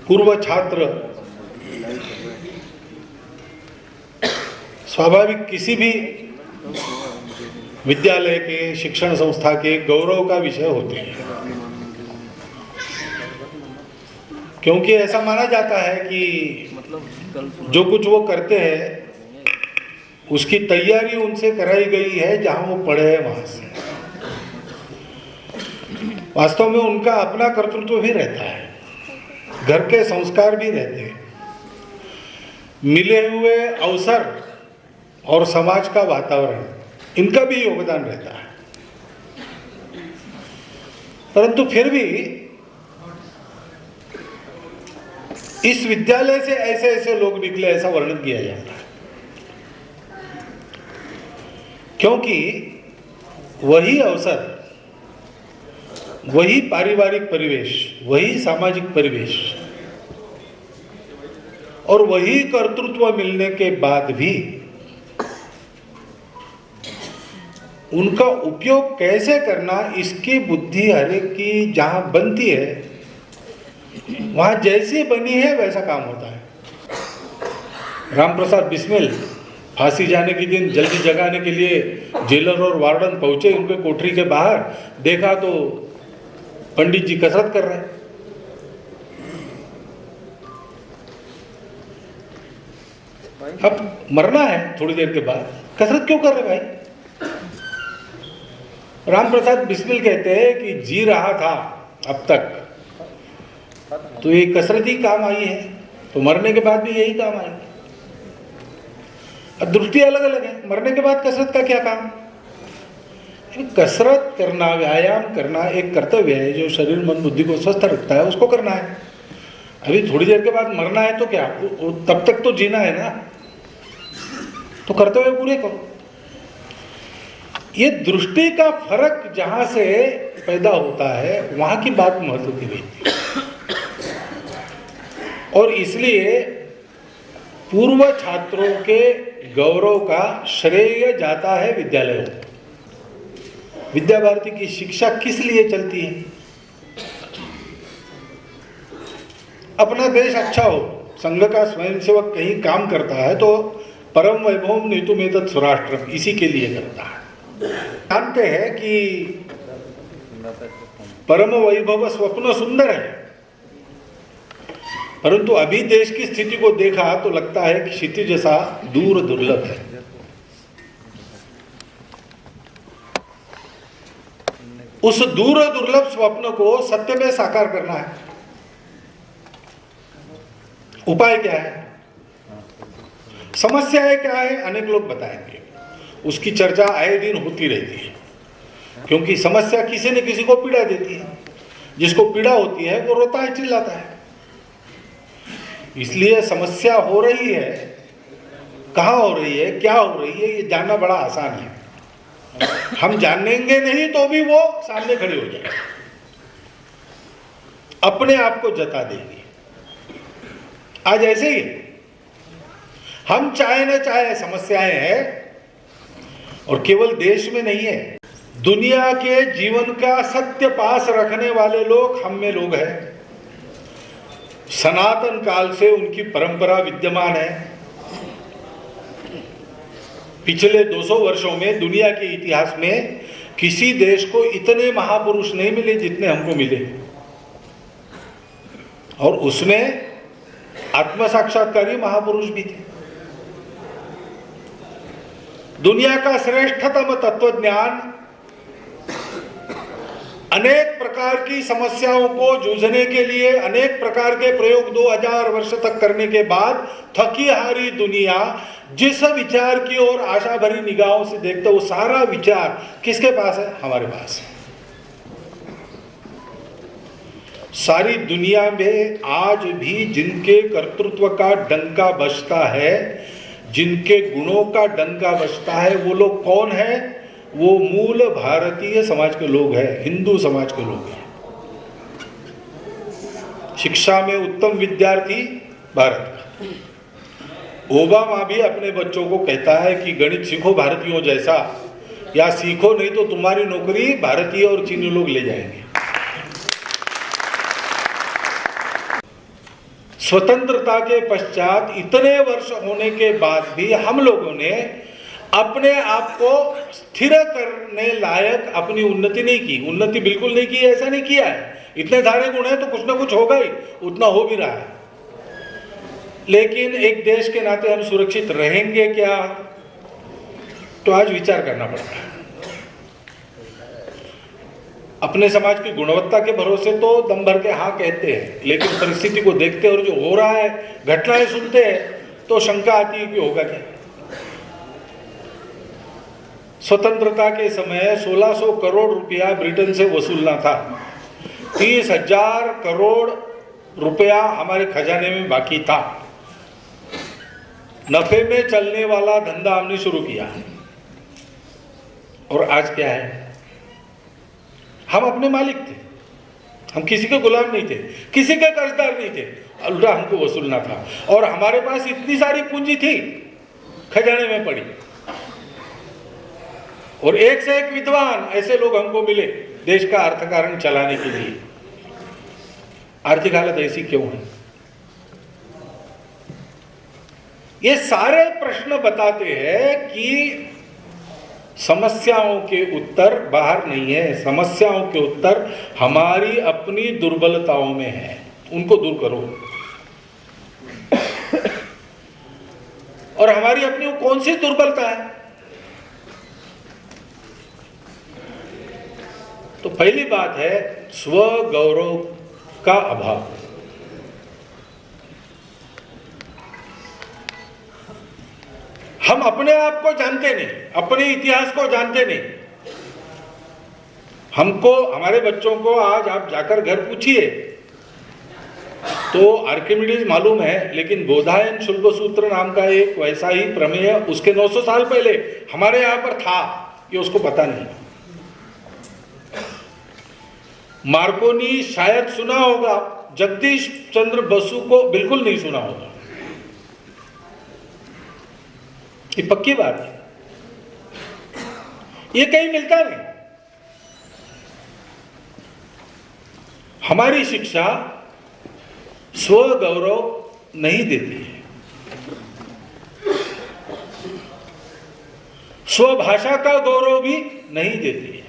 पूर्व छात्र स्वाभाविक किसी भी विद्यालय के, शिक्षण संस्था के गौरव का विषय होते हैं, क्योंकि ऐसा माना जाता है कि जो कुछ वो करते हैं उसकी तैयारी उनसे कराई गई है जहां वो पढ़े हैं वहां से। वास्तव में उनका अपना कर्तृत्व भी रहता है, घर के संस्कार भी रहते हैं, मिले हुए अवसर और समाज का वातावरण, इनका भी योगदान रहता है। परंतु फिर भी इस विद्यालय से ऐसे ऐसे लोग निकले, ऐसा वर्णन किया जाता है, क्योंकि वही अवसर, वही पारिवारिक परिवेश, वही सामाजिक परिवेश और वही कर्तृत्व मिलने के बाद भी उनका उपयोग कैसे करना, इसकी बुद्धि हर एक की जहां बनती है वहां जैसी बनी है वैसा काम होता है। राम प्रसाद बिस्मिल फांसी जाने के दिन जल्दी जगाने के लिए जेलर और वार्डन पहुंचे उनके कोठरी के बाहर, देखा तो पंडित जी कसरत कर रहे हैं। अब मरना है थोड़ी देर के बाद, कसरत क्यों कर रहे भाई? राम प्रसाद बिस्मिल कहते हैं कि जी रहा था अब तक तो ये कसरत ही काम आई है, तो मरने के बाद भी यही काम आएगी। अब दृष्टि अलग अलग है, मरने के बाद कसरत का क्या काम? कसरत करना, व्यायाम करना एक कर्तव्य है जो शरीर मन बुद्धि को स्वस्थ रखता है, उसको करना है। अभी थोड़ी देर के बाद मरना है तो क्या, तब तक तो जीना है ना, तो कर्तव्य पूरे करो। ये दृष्टि का फर्क जहां से पैदा होता है वहां की बात महत्व की गई थी, और इसलिए पूर्व छात्रों के गौरव का श्रेय जाता है विद्यालयों को। विद्या भारती की शिक्षा किस लिए चलती है? अपना देश अच्छा हो, संघ का स्वयंसेवक कहीं काम करता है तो परम वैभव नेतुमेतत् स्वराष्ट्रम, इसी के लिए करता है। जानते हैं कि परम वैभव स्वप्न सुंदर है, परंतु अभी देश की स्थिति को देखा तो लगता है कि क्षितिज जैसा दूर दुर्लभ है। उस दूर दुर्लभ स्वप्न को सत्य में साकार करना है। उपाय क्या है, समस्याएं क्या है, अनेक लोग बताएंगे, उसकी चर्चा आए दिन होती रहती है, क्योंकि समस्या किसी न किसी को पीड़ा देती है। जिसको पीड़ा होती है वो रोता है, चिल्लाता है। इसलिए समस्या हो रही है, कहाँ हो रही है, क्या हो रही है, ये जानना बड़ा आसान है। हम जानेंगे नहीं तो भी वो सामने खड़ी हो जाएगी, अपने आप को जता देगी। आज ऐसे ही हम चाहे न चाहे समस्याएं हैं, और केवल देश में नहीं है, दुनिया के जीवन का सत्य पास रखने वाले लोग हम में लोग हैं। सनातन काल से उनकी परंपरा विद्यमान है। पिछले 200 वर्षों में दुनिया के इतिहास में किसी देश को इतने महापुरुष नहीं मिले जितने हमको मिले, और उसमें आत्म साक्षात्कारी महापुरुष भी थे। दुनिया का श्रेष्ठतम तत्वज्ञान अनेक प्रकार की समस्याओं को जूझने के लिए अनेक प्रकार के प्रयोग 2000 वर्ष तक करने के बाद थकी हारी दुनिया जिस विचार की ओर आशा भरी निगाहों से देखते, वो सारा विचार किसके पास है? हमारे पास है। सारी दुनिया में आज भी जिनके कर्तृत्व का डंका बजता है, जिनके गुणों का डंका बजता है, वो लोग कौन है? वो मूल भारतीय समाज के लोग हैं, हिंदू समाज के लोग हैं। शिक्षा में उत्तम विद्यार्थी भारत का। ओबामा भी अपने बच्चों को कहता है कि गणित सीखो भारतीयों जैसा, या सीखो नहीं तो तुम्हारी नौकरी भारतीय और चीनी लोग ले जाएंगे। स्वतंत्रता के पश्चात इतने वर्ष होने के बाद भी हम लोगों ने अपने आप को स्थिर करने लायक अपनी उन्नति नहीं की। उन्नति बिल्कुल नहीं की, ऐसा नहीं किया है। इतने सारे गुण हैं तो कुछ ना कुछ होगा ही, उतना हो भी रहा है। लेकिन एक देश के नाते हम सुरक्षित रहेंगे क्या, तो आज विचार करना पड़ता है। अपने समाज की गुणवत्ता के भरोसे तो दम भर के हाँ कहते हैं, लेकिन परिस्थिति को देखते और जो हो रहा है, घटनाएं सुनते हैं, तो शंका आती है कि होगा क्या। स्वतंत्रता के समय 1600 करोड़ रुपया ब्रिटेन से वसूलना था। 30,000 करोड़ रुपया हमारे खजाने में बाकी था। नफे में चलने वाला धंधा हमने शुरू किया। और आज क्या है, हम अपने मालिक थे, हम किसी के गुलाम नहीं थे, किसी के कर्जदार नहीं थे, उल्टा हमको वसूलना था। और हमारे पास इतनी सारी पूंजी थी खजाने में पड़ी, और एक से एक विद्वान ऐसे लोग हमको मिले देश का अर्थकारण चलाने के लिए। आर्थिक हालत ऐसी क्यों है? ये सारे प्रश्न बताते हैं कि समस्याओं के उत्तर बाहर नहीं है, समस्याओं के उत्तर हमारी अपनी दुर्बलताओं में है। उनको दूर करो। और हमारी अपनी कौन सी दुर्बलता है? तो पहली बात है स्व गौरव का अभाव। हम अपने आप को जानते नहीं, अपने इतिहास को जानते नहीं। हमको, हमारे बच्चों को आज आप जाकर घर पूछिए तो आर्किमिडीज मालूम है, लेकिन बोधायन शुल्ब सूत्र नाम का एक वैसा ही प्रमेय उसके 900 साल पहले हमारे यहां पर था, ये उसको पता नहीं। मार्कोनी शायद सुना होगा, जगदीश चंद्र बसु को बिल्कुल नहीं सुना होगा। ये पक्की बात है, ये कहीं मिलता नहीं। हमारी शिक्षा स्व गौरव नहीं देती है, स्वभाषा का गौरव भी नहीं देती है।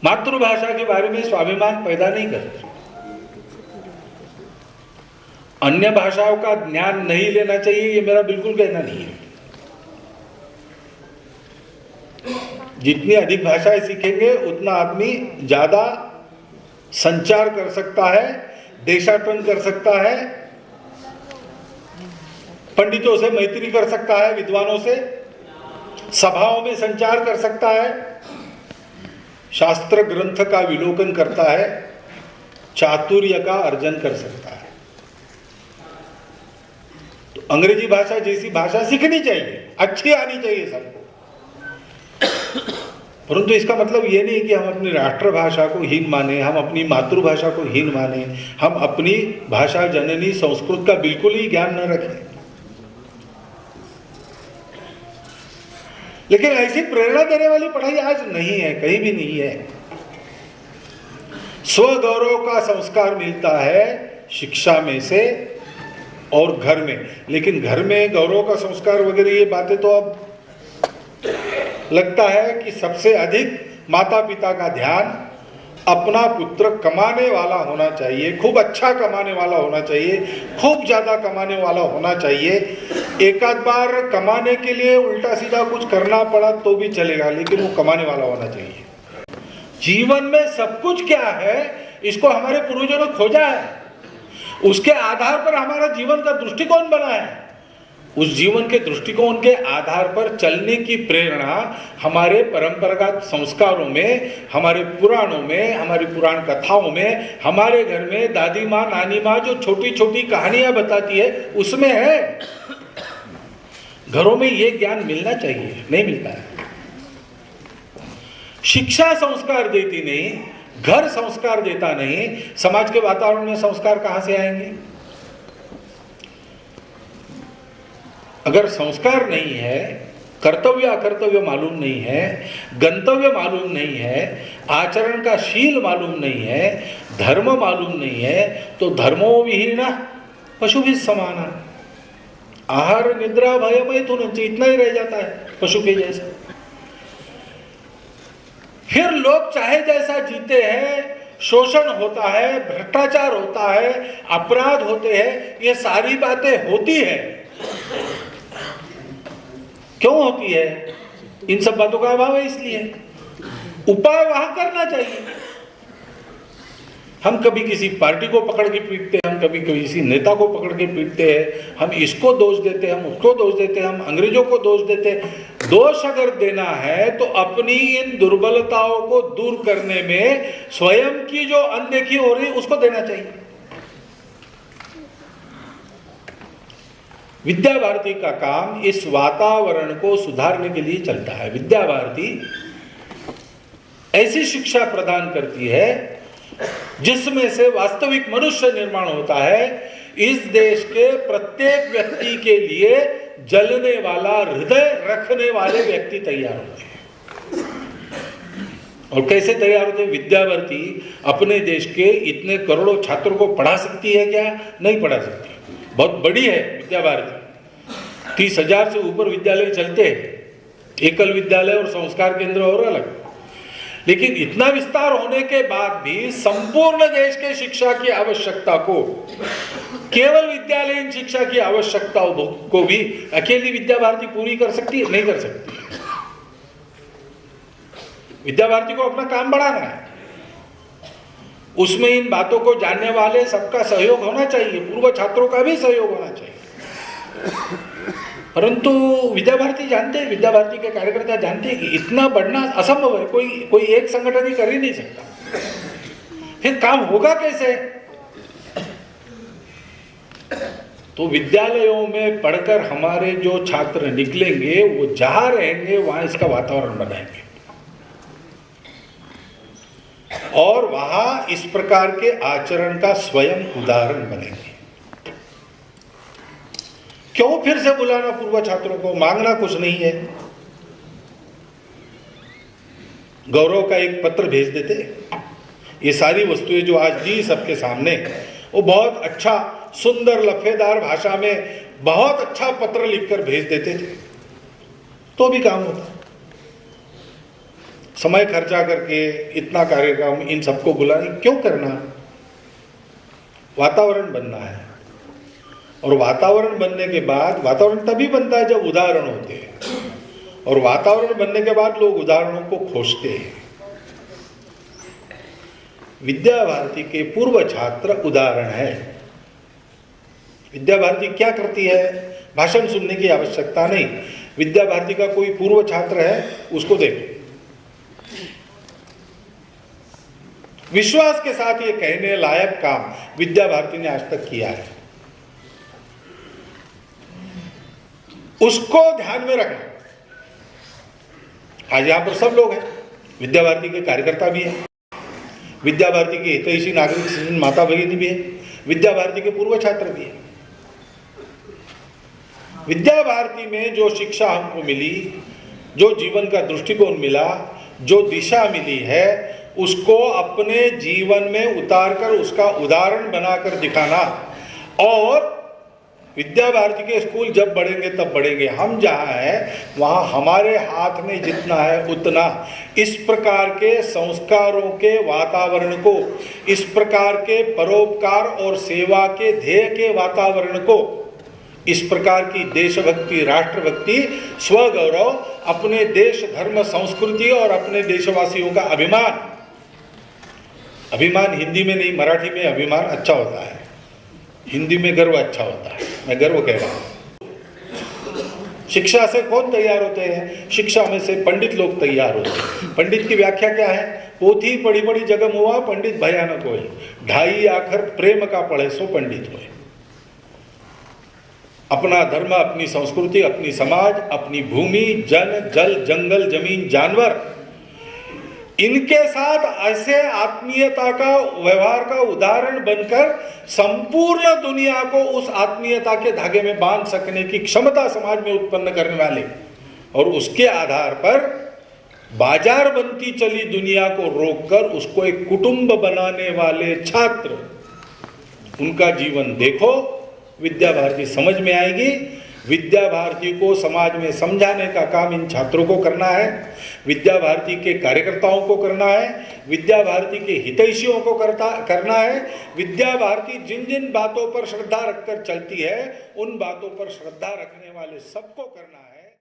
मातृभाषा के बारे में स्वाभिमान पैदा नहीं करती। अन्य भाषाओं का ज्ञान नहीं लेना चाहिए, ये मेरा बिल्कुल कहना नहीं है। जितनी अधिक भाषाएं सीखेंगे उतना आदमी ज्यादा संचार कर सकता है, देशाटन कर सकता है, पंडितों से मैत्री कर सकता है, विद्वानों से सभाओं में संचार कर सकता है, शास्त्र ग्रंथ का विलोकन करता है, चातुर्य का अर्जन कर सकता है। तो अंग्रेजी भाषा जैसी भाषा सीखनी चाहिए, अच्छी आनी चाहिए सबको। परंतु इसका मतलब ये नहीं कि हम अपनी राष्ट्रभाषा को हीन माने, हम अपनी मातृभाषा को हीन माने, हम अपनी भाषा जननी संस्कृत का बिल्कुल ही ज्ञान न रखें। लेकिन ऐसी प्रेरणा देने वाली पढ़ाई आज नहीं है, कहीं भी नहीं है। स्व गौरव का संस्कार मिलता है शिक्षा में से और घर में। लेकिन घर में गौरव का संस्कार वगैरह ये बातें तो अब लगता है कि सबसे अधिक माता पिता का ध्यान अपना पुत्र कमाने वाला होना चाहिए, खूब अच्छा कमाने वाला होना चाहिए, खूब ज्यादा कमाने वाला होना चाहिए। एक आध बार कमाने के लिए उल्टा सीधा कुछ करना पड़ा तो भी चलेगा, लेकिन वो कमाने वाला होना चाहिए। जीवन में सब कुछ क्या है, इसको हमारे पूर्वजों ने खोजा है, उसके आधार पर हमारा जीवन का दृष्टिकोण बना है। उस जीवन के दृष्टिकोण के आधार पर चलने की प्रेरणा हमारे परंपरागत संस्कारों में, हमारे पुराणों में, हमारी पुराण कथाओं में, हमारे घर में दादी माँ नानी माँ जो छोटी छोटी कहानियां बताती है उसमें है। घरों में ये ज्ञान मिलना चाहिए, नहीं मिलता है। शिक्षा संस्कार देती नहीं, घर संस्कार देता नहीं, समाज के वातावरण में संस्कार कहां से आएंगे? अगर संस्कार नहीं है कर्तव्य अकर्तव्य मालूम नहीं है, गंतव्य मालूम नहीं है, आचरण का शील मालूम नहीं है, धर्म मालूम नहीं है, तो धर्मो विहीन पशु भी समाना। आहार निद्रा भय मैथुन, इतना ही रह जाता है पशु के जैसा। फिर लोग चाहे जैसा जीते हैं, शोषण होता है, भ्रष्टाचार होता है, अपराध होते हैं, ये सारी बातें होती है। क्यों होती है? इन सब बातों का अभाव है, इसलिए उपाय वहां करना चाहिए। हम कभी किसी पार्टी को पकड़ के पीटते हैं, हम कभी किसी नेता को पकड़ के पीटते हैं, हम इसको दोष देते हैं, हम उसको दोष देते हैं, हम अंग्रेजों को दोष देते हैं। दोष अगर देना है तो अपनी इन दुर्बलताओं को दूर करने में स्वयं की जो अनदेखी हो रही है उसको देना चाहिए। विद्या भारती का काम इस वातावरण को सुधारने के लिए चलता है। विद्या भारती ऐसी शिक्षा प्रदान करती है जिसमें से वास्तविक मनुष्य निर्माण होता है। इस देश के प्रत्येक व्यक्ति के लिए जलने वाला हृदय रखने वाले व्यक्ति तैयार होते हैं। और कैसे तैयार होते हैं? विद्या भारती अपने देश के इतने करोड़ों छात्रों को पढ़ा सकती है क्या? नहीं पढ़ा सकती। बहुत बड़ी है विद्या भारती, 30,000 से ऊपर विद्यालय चलते हैं, एकल विद्यालय और संस्कार केंद्र और अलग। लेकिन इतना विस्तार होने के बाद भी संपूर्ण देश के शिक्षा की आवश्यकता को, केवल विद्यालयीन शिक्षा की आवश्यकताओं को भी अकेली विद्या भारती पूरी कर सकती है? नहीं कर सकती। विद्या भारती को अपना काम बढ़ाना है, उसमें इन बातों को जानने वाले सबका सहयोग होना चाहिए, पूर्व छात्रों का भी सहयोग होना चाहिए। परंतु विद्या भारती जानते हैं, विद्या भारती के कार्यकर्ता जानते हैं कि इतना बढ़ना असंभव है, कोई एक संगठन ही कर ही नहीं सकता। फिर काम होगा कैसे? तो विद्यालयों में पढ़कर हमारे जो छात्र निकलेंगे वो जहां रहेंगे वहां इसका वातावरण बनाएंगे और वहां इस प्रकार के आचरण का स्वयं उदाहरण बनेंगे। क्यों फिर से बुलाना पूर्व छात्रों को? मांगना कुछ नहीं है, गौरव का एक पत्र भेज देते। ये सारी वस्तुएं जो आज दी सबके सामने, वो बहुत अच्छा सुंदर लफेदार भाषा में बहुत अच्छा पत्र लिखकर भेज देते थे तो भी काम होता। समय खर्चा करके इतना कार्यक्रम इन सबको बुलाने क्यों करना? वातावरण बनना है। और वातावरण बनने के बाद, वातावरण तभी बनता है जब उदाहरण होते हैं, और वातावरण बनने के बाद लोग उदाहरणों को खोजते हैं। विद्या भारती के पूर्व छात्र उदाहरण है। विद्या भारती क्या करती है? भाषण सुनने की आवश्यकता नहीं। विद्या भारती का कोई पूर्व छात्र है, उसको देखो, विश्वास के साथ ये कहने लायक काम विद्या भारती ने आज तक किया है, उसको ध्यान में रखना। आज यहां पर सब लोग हैं, विद्या भारती के कार्यकर्ता भी हैं, विद्या भारती के हितैषी नागरिक माता भगिनी भी है, विद्या भारती के पूर्व छात्र भी हैं। विद्या भारती में जो शिक्षा हमको मिली, जो जीवन का दृष्टिकोण मिला, जो दिशा मिली है, उसको अपने जीवन में उतारकर उसका उदाहरण बनाकर दिखाना। और विद्या भारती के स्कूल जब बढ़ेंगे तब बढ़ेंगे। हम जहाँ हैं वहाँ हमारे हाथ में जितना है उतना इस प्रकार के संस्कारों के वातावरण को, इस प्रकार के परोपकार और सेवा के ध्येय के वातावरण को, इस प्रकार की देशभक्ति, राष्ट्रभक्ति, स्वगौरव, अपने देश धर्म संस्कृति और अपने देशवासियों का अभिमान, अभिमान हिंदी में नहीं मराठी में अभिमान अच्छा होता है, हिंदी में गर्व अच्छा होता है, मैं गर्व कह रहा हूँ। शिक्षा से कौन तैयार होते हैं? शिक्षा में से पंडित लोग तैयार होते हैं। पंडित की व्याख्या क्या है? पोथी पढ़ी पढ़ी जगम हुआ, पंडित भयानक होए, ढाई आखर प्रेम का पढ़े सो पंडित होए। अपना धर्म, अपनी संस्कृति, अपनी समाज, अपनी भूमि, जन, जल, जंगल, जमीन, जानवर, इनके साथ ऐसे आत्मीयता का व्यवहार का उदाहरण बनकर संपूर्ण दुनिया को उस आत्मीयता के धागे में बांध सकने की क्षमता समाज में उत्पन्न करने वाले और उसके आधार पर बाजार बनती चली दुनिया को रोककर उसको एक कुटुंब बनाने वाले छात्र, उनका जीवन देखो, विद्या भारती समझ में आएगी। विद्या भारती को समाज में समझाने का काम इन छात्रों को करना है, विद्या भारती के कार्यकर्ताओं को करना है, विद्या भारती के हितैषियों को करना है। विद्या भारती जिन जिन बातों पर श्रद्धा रखकर चलती है, उन बातों पर श्रद्धा रखने वाले सबको करना है।